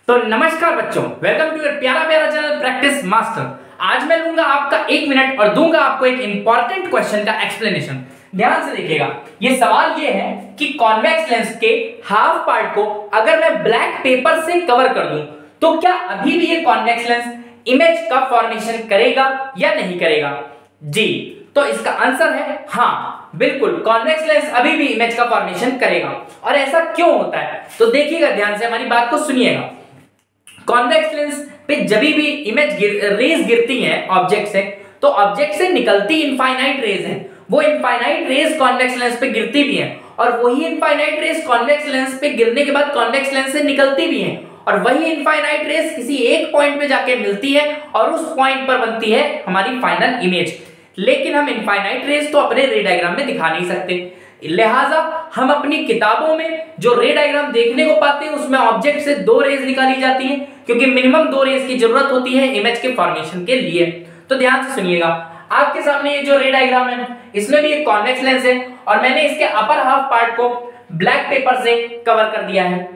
तो नमस्कार बच्चों, वेलकम टू योर प्यारा प्यारा चैनल प्रैक्टिस मास्टर। आज मैं लूंगा आपका 1 मिनट और दूंगा आपको एक इंपॉर्टेंट क्वेश्चन का एक्सप्लेनेशन। ध्यान से देखिएगा। ये सवाल ये है कि कॉन्वेक्स लेंस के हाफ पार्ट को अगर मैं ब्लैक पेपर से कवर कर दूं तो क्या अभी भी ये कॉन्वेक्स लेंस इमेज का फॉर्मेशन करेगा या नहीं करेगा? जी, तो इसका आंसर है हाँ, बिल्कुल कॉन्वेक्स लेंस अभी भी इमेज का फॉर्मेशन करेगा। और ऐसा क्यों होता है तो देखिएगा, ध्यान से हमारी बात को सुनिएगा। कॉन्वेक्स लेंस पे जब भी इमेज रेज गिरती हैं ऑब्जेक्ट से, तो ऑब्जेक्ट से निकलती इनफाइनाइट रेज हैं, वो इनफाइनाइट रेज कॉन्वेक्स लेंस पे गिरती भी हैं, और वही इनफाइनाइट रेज कॉन्वेक्स लेंस पे गिरने के बाद कॉन्वेक्स लेंस से निकलती भी हैं, और वही इनफाइनाइट रेज किसी एक पॉइंट पे जाके मिलती है और उस पॉइंट पर बनती है हमारी फाइनल इमेज। लेकिन हम इनफाइनाइट रेज तो अपने रे डायग्राम में दिखा नहीं सकते, लिहाजा हम अपनी किताबों में जो रे डायग्राम देखने को पाते हैं उसमें ऑब्जेक्ट से 2 रेज निकाली जाती हैं, क्योंकि मिनिमम 2 रेज की जरूरत होती है इमेज के फॉर्मेशन के लिए। तो ध्यान से सुनिएगा, आपके सामने ये जो रे डायग्राम है इसमें भी एक कॉन्वेक्स लेंस है और मैंने इसके अपर हाफ पार्ट को ब्लैक पेपर से कवर कर दिया है।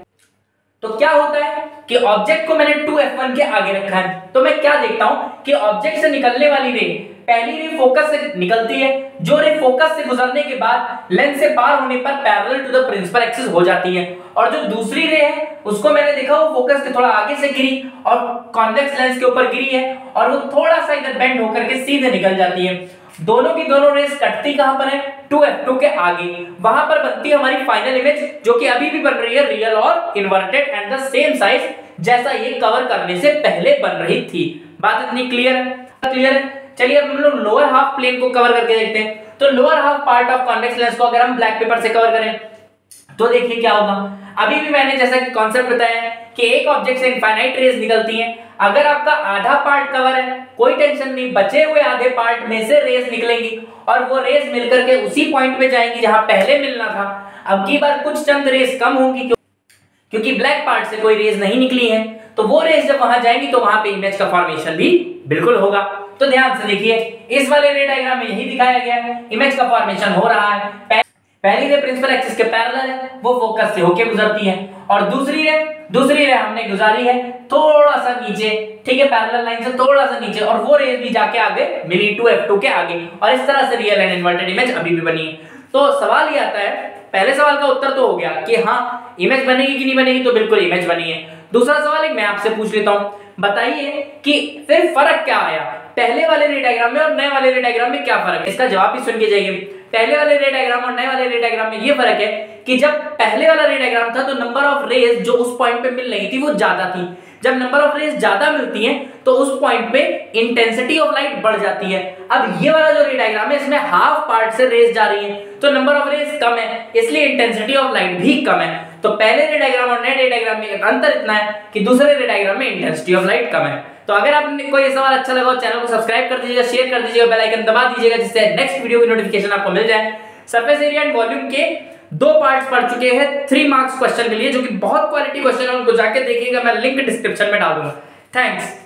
तो क्या होता है कि ऑब्जेक्ट को मैंने 2f1 के आगे रखा है, तो मैं क्या देखता हूं कि ऑब्जेक्ट से निकलने वाली रे, पहली रे फोकस से निकलती है, जो रे फोकस से गुजरने के बाद लेंस से पार होने पर parallel to the principal axis हो जाती है, और जो दूसरी रे है उसको मैंने देखा वो फोकस के थोड़ा आगे से गिरी और कॉन्वेक्स लेंस के ऊपर गिरी है और वो थोड़ा सा इधर बेंड होकर के सीधे निकल जाती है। दोनों की दोनों रेस कटती कहां पर है? 2f2 के आगे, वहां पर बनती है हमारी फाइनल इमेज, जो कि अभी भी बन रही है रियल और inverted and the same size जैसा ये कवर करने से पहले बन रही थी। बात इतनी क्लियर है? क्लियर है। चलिए अब हम लोग लोअर हाफ प्लेन को कवर करके देखते हैं। तो lower half part of convex lens को अगर हम ब्लैक पेपर से कवर करें तो देखिए क्या होगा। अभी भी मैंने जैसा कि कॉन्सेप्ट बताया है कि एक ऑब्जेक्ट से इनफाइनाइट रेज निकलती हैं, अगर आपका आधा पार्ट कवर है कोई टेंशन नहीं, बचे हुए आधे पार्ट में से रेज निकलेंगी और वो रेज मिलकर के उसी पॉइंट पे जाएंगी जहां पहले मिलना था। अब की बार कुछ चंद रेज कम होंगी क्योंकि ब्लैक पार्ट से कोई रेज नहीं निकली है, तो वो रेज जब वहां जाएंगी तो वहां पे इमेज का फॉर्मेशन भी बिल्कुल होगा। तो ध्यान से देखिए, इस वाले रे डायग्राम में यही दिखाया गया है, इमेज का फॉर्मेशन हो रहा है। पहली रे प्रिंसिपल एक्सिस के पैरेलल है, वो फोकस से होके गुजरती है, और दूसरी रे हमने गुजारी है थोड़ा सा नीचे, ठीक है, पैरेलल लाइन से थोड़ा सा नीचे, और वो रेज भी जाके आगे मिली 2f2 के आगे, और इस तरह से रियल एंड इन्वर्टेड इमेज अभी भी बनी है। तो सवाल ये आता है, पहले सवाल का उत्तर तो हो गया कि हाँ इमेज बनेगी कि नहीं बनेगी, तो बिल्कुल इमेज बनी है। दूसरा सवाल एक मैं आपसे पूछ लेता हूं, बताइए कि फिर फर्क क्या आया पहले वाले रे डायग्राम में और नए वाले रे डायग्राम में, क्या फर्क है? इसका जवाब भी सुन के जाइए। पहले वाले रे डायग्राम और नए वाले रे डायग्राम में ये फर्क है कि जब पहले वाला रे डायग्राम था तो नंबर ऑफ रेज जो उस पॉइंट पे मिल रही थी वो ज्यादा थी। जब नंबर ऑफ रेज ज्यादा मिलती हैं तो उस पॉइंट पे इंटेंसिटी ऑफ लाइट बढ़ जाती है। अब ये वाला जो रे डायग्राम है इसमें हाफ पार्ट से रेज जा रही है तो नंबर ऑफ रेज कम है, इसलिए इंटेंसिटी ऑफ लाइट भी कम है। तो पहले रे डायग्राम और नए रे डायग्राम में अंतर इतना है कि दूसरे रे डायग्राम में इंटेंसिटी ऑफ लाइट कम है। तो अगर आपको ये सवाल अच्छा लगा हो चैनल को सब्सक्राइब कर दीजिएगा, शेयर कर दीजिएगा, बेल आइकन दबा दीजिएगा जिससे नेक्स्ट वीडियो की नोटिफिकेशन आपको मिल जाए। सरफेस एरिया एंड वॉल्यूम के 2 पार्ट्स पढ़ चुके हैं 3 मार्क्स क्वेश्चन के लिए, जो कि बहुत क्वालिटी क्वेश्चन है, उनको जाके देखिएगा, मैं लिंक डिस्क्रिप्शन में डाल दूंगा। थैंक्स।